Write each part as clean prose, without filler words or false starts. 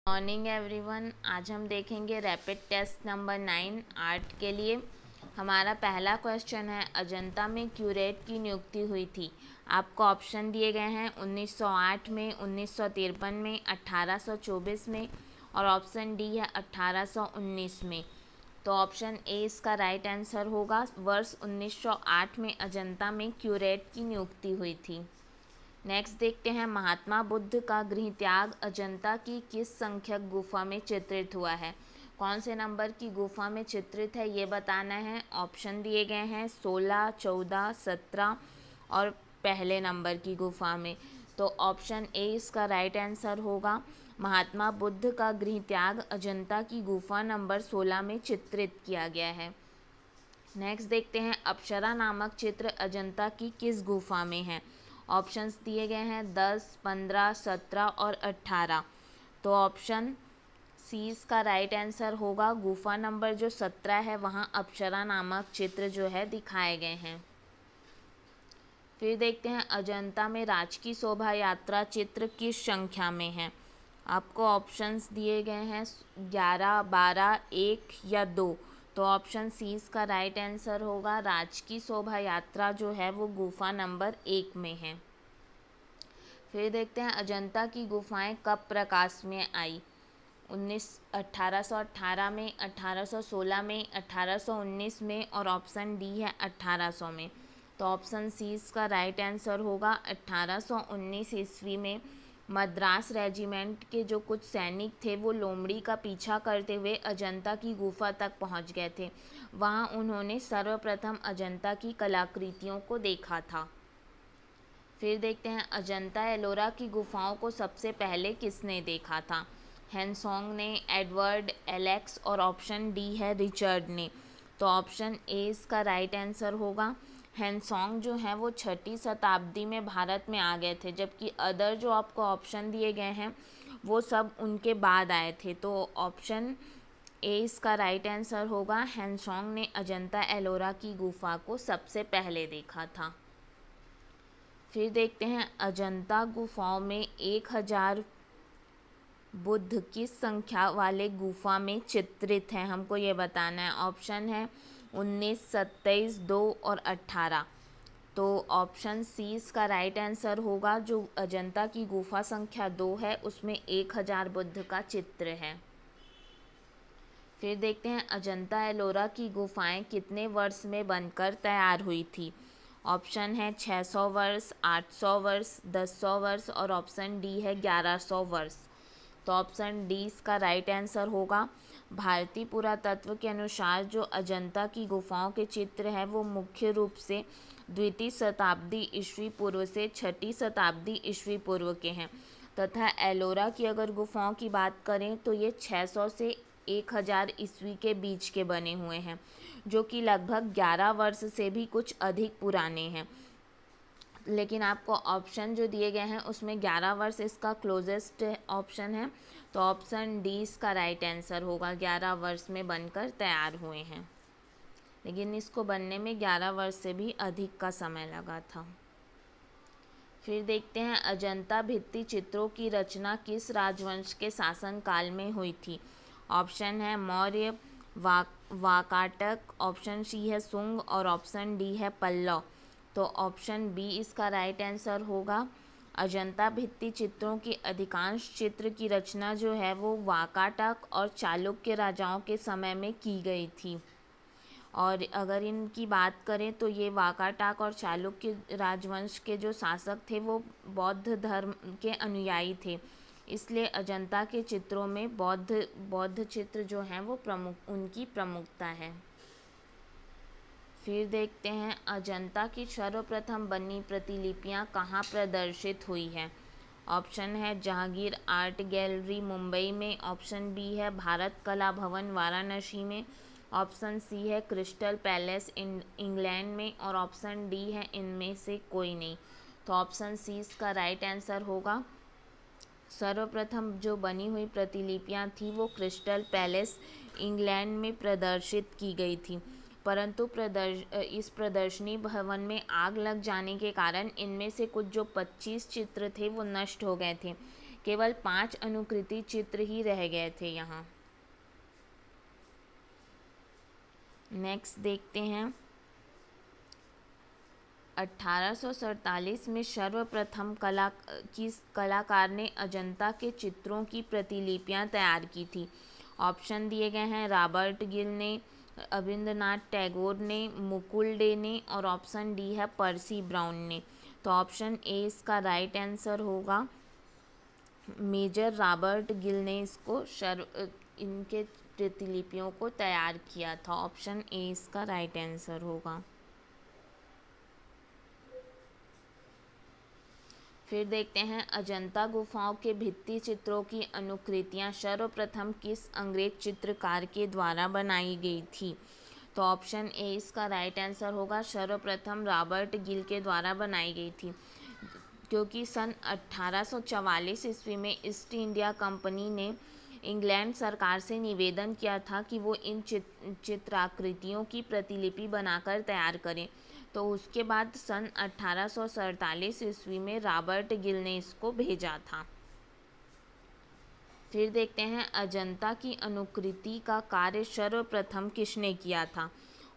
Morning everyone. आज हम देखेंगे रैपिड टेस्ट नंबर 9 आर्ट के लिए। हमारा पहला क्वेश्चन है, अजंता में क्यूरेट की नियुक्ति हुई थी। आपको ऑप्शन दिए गए हैं 1908 में, 1953 में, 1824 में और ऑप्शन डी है 1819 में। तो ऑप्शन ए इसका राइट आंसर होगा। वर्ष 1908 में अजंता में क्यूरेट की नियुक्ति हुई थी। नेक्स्ट देखते हैं, महात्मा बुद्ध का गृह त्याग अजंता की किस संख्यक गुफा में चित्रित हुआ है। कौन से नंबर की गुफा में चित्रित है ये बताना है। ऑप्शन दिए गए हैं 16, 14, 17 और पहले नंबर की गुफा में। तो ऑप्शन ए इसका राइट आंसर होगा। महात्मा बुद्ध का गृह त्याग अजंता की गुफा नंबर 16 में चित्रित किया गया है। नेक्स्ट देखते हैं, अप्सरा नामक चित्र अजंता की किस गुफा में है। ऑप्शंस दिए गए हैं 10, 15, 17 और 18। तो ऑप्शन सी इसका राइट आंसर होगा। गुफा नंबर जो 17 है वहाँ अप्सरा नामक चित्र जो है दिखाए गए हैं। फिर देखते हैं, अजंता में राजकीय शोभा यात्रा चित्र किस संख्या में है। आपको ऑप्शंस दिए गए हैं 11, 12, 1 या 2। तो ऑप्शन सी इसका राइट आंसर होगा। राजकीय शोभा यात्रा जो है वो गुफा नंबर 1 में है। फिर देखते हैं, अजंता की गुफाएं कब प्रकाश में आई। 1818 में, 1816 में, 1819 में और ऑप्शन डी है 1800 में। तो ऑप्शन सी इसका राइट आंसर होगा। 1819 ईस्वी में मद्रास रेजिमेंट के जो कुछ सैनिक थे वो लोमड़ी का पीछा करते हुए अजंता की गुफा तक पहुंच गए थे। वहां उन्होंने सर्वप्रथम अजंता की कलाकृतियों को देखा था। फिर देखते हैं, अजंता एलोरा की गुफाओं को सबसे पहले किसने देखा था। हैंसोंग ने, एडवर्ड, एलेक्स और ऑप्शन डी है रिचर्ड ने। तो ऑप्शन ए इसका राइट आंसर होगा। हैंसोंग जो है वो 6ठी शताब्दी में भारत में आ गए थे, जबकि अदर जो आपको ऑप्शन दिए गए हैं वो सब उनके बाद आए थे। तो ऑप्शन ए इसका राइट आंसर होगा। हैंसोंग ने अजंता एलोरा की गुफा को सबसे पहले देखा था। फिर देखते हैं, अजंता गुफाओं में 1000 बुद्ध किस संख्या वाले गुफा में चित्रित हैं, हमको ये बताना है। ऑप्शन है 19, 27, 2 और 18। तो ऑप्शन सी इसका राइट आंसर होगा। जो अजंता की गुफा संख्या 2 है उसमें 1000 बुद्ध का चित्र है। फिर देखते हैं, अजंता एलोरा की गुफाएं कितने वर्ष में बनकर तैयार हुई थी। ऑप्शन है 600 वर्ष, 800 वर्ष, 1000 वर्ष और ऑप्शन डी है 1100 वर्ष। तो ऑप्शन डी इसका राइट आंसर होगा। भारतीय पुरातत्व के अनुसार जो अजंता की गुफाओं के चित्र है वो मुख्य रूप से द्वितीय शताब्दी ईस्वी पूर्व से 6ठी शताब्दी ईस्वी पूर्व के हैं, तथा एलोरा की अगर गुफाओं की बात करें तो ये 600 से 1000 ईस्वी के बीच के बने हुए हैं, जो कि लगभग 11 वर्ष से भी कुछ अधिक पुराने हैं। लेकिन आपको ऑप्शन जो दिए गए हैं उसमें 11 वर्ष इसका क्लोजेस्ट ऑप्शन है। तो ऑप्शन डी इसका राइट आंसर होगा। 11 वर्ष में बनकर तैयार हुए हैं, लेकिन इसको बनने में 11 वर्ष से भी अधिक का समय लगा था। फिर देखते हैं, अजंता भित्ति चित्रों की रचना किस राजवंश के शासनकाल में हुई थी। ऑप्शन है मौर्य, वाकाटक, ऑप्शन सी है सुंग और ऑप्शन डी है पल्लव। तो ऑप्शन बी इसका राइट आंसर होगा। अजंता भित्ति चित्रों की अधिकांश चित्र की रचना जो है वो वाकाटक और चालुक्य राजाओं के समय में की गई थी। और अगर इनकी बात करें तो ये वाकाटक और चालुक्य राजवंश के जो शासक थे वो बौद्ध धर्म के अनुयायी थे, इसलिए अजंता के चित्रों में बौद्ध चित्र जो हैं वो उनकी प्रमुखता है। फिर देखते हैं, अजंता की सर्वप्रथम बनी प्रतिलिपियां कहाँ प्रदर्शित हुई है। ऑप्शन है जहांगीर आर्ट गैलरी मुंबई में, ऑप्शन बी है भारत कला भवन वाराणसी में, ऑप्शन सी है क्रिस्टल पैलेस इंग्लैंड में और ऑप्शन डी है इनमें से कोई नहीं। तो ऑप्शन सी इसका राइट आंसर होगा। सर्वप्रथम जो बनी हुई प्रतिलिपियां थी वो क्रिस्टल पैलेस इंग्लैंड में प्रदर्शित की गई थी, परंतु इस प्रदर्शनी भवन में आग लग जाने के कारण इनमें से कुछ जो 25 चित्र थे वो नष्ट हो गए थे। केवल 5 अनुकृति चित्र ही रह गए थे यहाँ। नेक्स्ट देखते हैं, 1847 में सर्वप्रथम किस कलाकार ने अजंता के चित्रों की प्रतिलिपियां तैयार की थी? ऑप्शन दिए गए हैं, रॉबर्ट गिल ने, रविंद्रनाथ टैगोर ने, मुकुल डे ने, और ऑप्शन डी है पर्सी ब्राउन ने। तो ऑप्शन ए इसका राइट आंसर होगा। मेजर रॉबर्ट गिल ने इनके प्रतिलिपियों को तैयार किया था। ऑप्शन ए इसका राइट आंसर होगा। फिर देखते हैं, अजंता गुफाओं के भित्ति चित्रों की अनुकृतियां सर्वप्रथम किस अंग्रेज चित्रकार के द्वारा बनाई गई थी? तो ऑप्शन ए इसका राइट आंसर होगा, सर्वप्रथम रॉबर्ट गिल के द्वारा बनाई गई थी, क्योंकि सन 1844 ईस्वी में ईस्ट इंडिया कंपनी ने इंग्लैंड सरकार से निवेदन किया था कि वो इन चित्राकृतियों की प्रतिलिपि बनाकर तैयार करें। तो उसके बाद सन 1847 ईस्वी में रॉबर्ट गिल ने इसको भेजा था। फिर देखते हैं, अजंता की अनुकृति का कार्य सर्वप्रथम किसने किया था?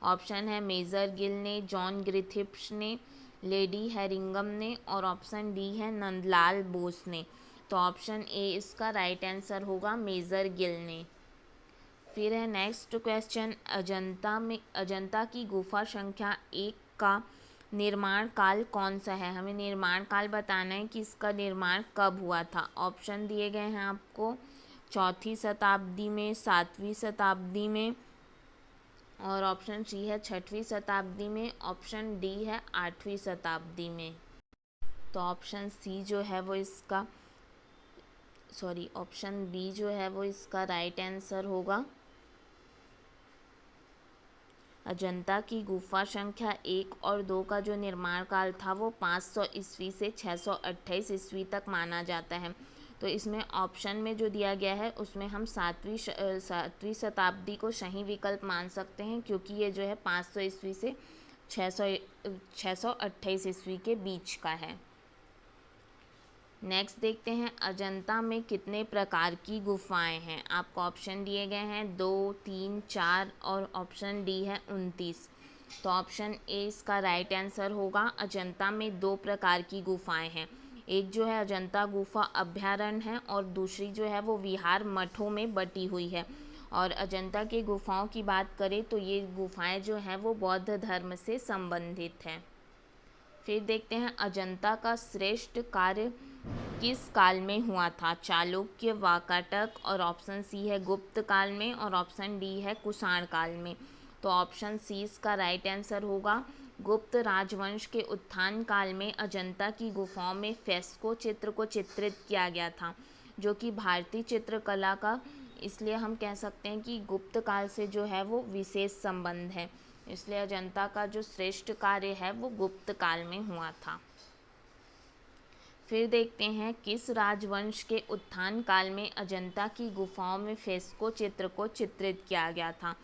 ऑप्शन है मेजर गिल ने, जॉन ग्रिफिथ्स ने, लेडी हेरिंगम ने, और ऑप्शन डी है नंदलाल बोस ने। तो ऑप्शन ए इसका राइट आंसर होगा, मेजर गिल ने। फिर है नेक्स्ट क्वेश्चन, अजंता की गुफा संख्या 1 का निर्माण काल कौन सा है? हमें निर्माण काल बताना है कि इसका निर्माण कब हुआ था। ऑप्शन दिए गए हैं आपको, 4वीं शताब्दी में, 7वीं शताब्दी में, और ऑप्शन सी है 6वीं शताब्दी में, ऑप्शन डी है 8वीं शताब्दी में। तो ऑप्शन सी जो है वो इसका ऑप्शन बी जो है वो इसका राइट आंसर होगा। अजंता की गुफा संख्या 1 और 2 का जो निर्माण काल था वो 500 ईस्वी से 628 ईस्वी तक माना जाता है। तो इसमें ऑप्शन में जो दिया गया है उसमें हम 7वीं शताब्दी को सही विकल्प मान सकते हैं, क्योंकि ये जो है 500 ईस्वी से 628 ईस्वी के बीच का है। नेक्स्ट देखते हैं, अजंता में कितने प्रकार की गुफाएं हैं? आपको ऑप्शन दिए गए हैं 2, 3, 4 और ऑप्शन डी है 29। तो ऑप्शन ए इसका राइट आंसर होगा। अजंता में 2 प्रकार की गुफाएं हैं। एक जो है अजंता गुफा अभयारण्य है और दूसरी जो है वो विहार मठों में बटी हुई है। और अजंता की गुफाओं की बात करें तो ये गुफाएं जो हैं वो बौद्ध धर्म से संबंधित हैं। फिर देखते हैं, अजंता का श्रेष्ठ कार्य किस काल में हुआ था? चालुक्य, वाकाटक, और ऑप्शन सी है गुप्त काल में, और ऑप्शन डी है कुषाण काल में। तो ऑप्शन सी इसका राइट आंसर होगा। गुप्त राजवंश के उत्थान काल में अजंता की गुफाओं में फ्रेस्को चित्र को चित्रित किया गया था, जो कि भारतीय चित्रकला का, इसलिए हम कह सकते हैं कि गुप्त काल से जो है वो विशेष संबंध है। इसलिए अजंता का जो श्रेष्ठ कार्य है वो गुप्त काल में हुआ था। फिर देखते हैं, किस राजवंश के उत्थान काल में अजंता की गुफाओं में फ्रेस्को चित्र को चित्रित किया गया था?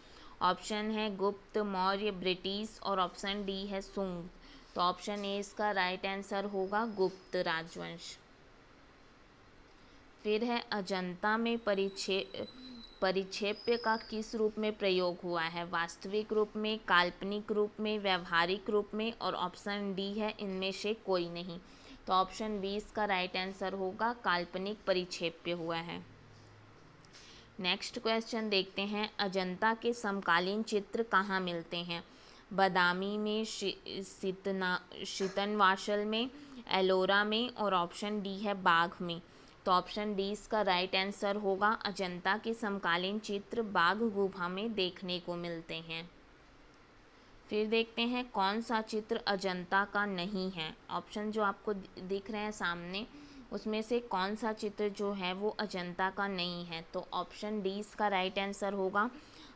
ऑप्शन है गुप्त, मौर्य, ब्रिटिश, और ऑप्शन डी है सुंग। तो ऑप्शन ए इसका राइट आंसर होगा, गुप्त राजवंश। फिर है, अजंता में परिक्षेप्य का किस रूप में प्रयोग हुआ है? वास्तविक रूप में, काल्पनिक रूप में, व्यवहारिक रूप में, और ऑप्शन डी है इनमें से कोई नहीं। तो ऑप्शन बी इसका राइट आंसर होगा, काल्पनिक परिक्षेप्य हुआ है। नेक्स्ट क्वेश्चन देखते हैं, अजंता के समकालीन चित्र कहाँ मिलते हैं? बादामी में, शीतनवासल में, एलोरा में, और ऑप्शन डी है बाघ में। तो ऑप्शन डी इसका राइट आंसर होगा। अजंता के समकालीन चित्र बाघ गुफा में देखने को मिलते हैं। फिर देखते हैं, कौन सा चित्र अजंता का नहीं है? ऑप्शन जो आपको दिख रहे हैं सामने, उसमें से कौन सा चित्र जो है वो अजंता का नहीं है? तो ऑप्शन डी इसका राइट आंसर होगा।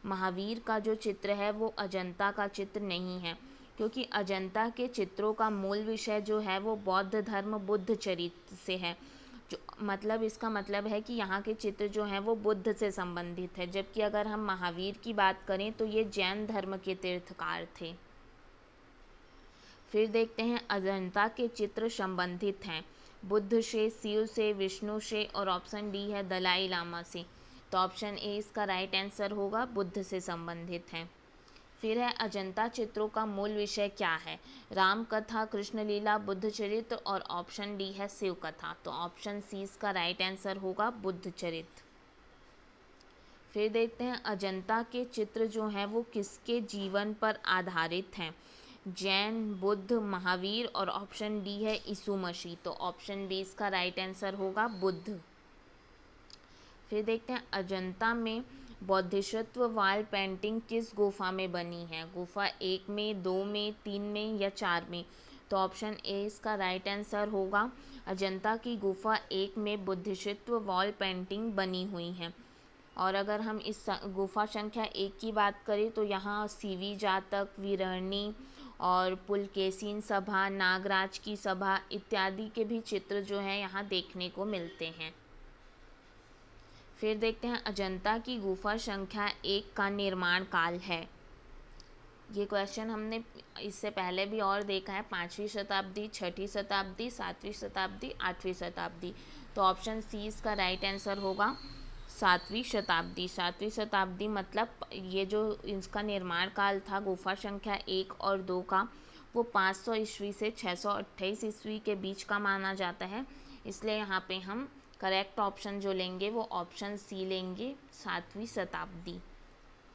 महावीर का जो चित्र है वो अजंता का चित्र नहीं है, क्योंकि अजंता के चित्रों का मूल विषय जो है वो बौद्ध धर्म, बुद्ध चरित्र से है। जो मतलब इसका मतलब है कि यहाँ के चित्र जो हैं वो बुद्ध से संबंधित है, जबकि अगर हम महावीर की बात करें तो ये जैन धर्म के तीर्थकार थे। फिर देखते हैं, अजंता के चित्र संबंधित हैं बुद्ध से, शिव से, विष्णु से और ऑप्शन डी है दलाई लामा से। तो ऑप्शन ए इसका राइट आंसर होगा, बुद्ध से संबंधित है। फिर है अजंता चित्रों का मूल विषय क्या है? राम कथा, कृष्ण लीला, बुद्ध चरित्र और ऑप्शन डी है शिव कथा। तो ऑप्शन सी इसका राइट आंसर होगा, बुद्ध चरित्र। फिर देखते हैं अजंता के चित्र जो हैं वो किसके जीवन पर आधारित हैं? जैन, बुद्ध, महावीर और ऑप्शन डी है यीशु मसीह। तो ऑप्शन बी इसका राइट आंसर होगा, बुद्ध। फिर देखते हैं अजंता में बोधिसत्व वाल पेंटिंग किस गुफा में बनी है? गुफा 1 में, 2 में, 3 में या 4 में? तो ऑप्शन ए इसका राइट आंसर होगा, अजंता की गुफा 1 में बोधिसत्व वॉल पेंटिंग बनी हुई है। और अगर हम इस गुफा संख्या 1 की बात करें तो यहाँ सीवी जातक, विरहणी और पुलकेशिन सभा, नागराज की सभा इत्यादि के भी चित्र जो हैं यहाँ देखने को मिलते हैं। फिर देखते हैं अजंता की गुफा संख्या 1 का निर्माण काल है। ये क्वेश्चन हमने इससे पहले भी और देखा है, 5वीं शताब्दी, 6ठी शताब्दी, 7वीं शताब्दी, 8वीं शताब्दी। तो ऑप्शन सी इसका राइट आंसर होगा, 7वीं शताब्दी। 7वीं शताब्दी मतलब ये जो इसका निर्माण काल था गुफा संख्या 1 और 2 का, वो 500 ईस्वी से 628 ईस्वी के बीच का माना जाता है। इसलिए यहाँ पे हम करेक्ट ऑप्शन जो लेंगे वो ऑप्शन सी लेंगे, 7वीं शताब्दी।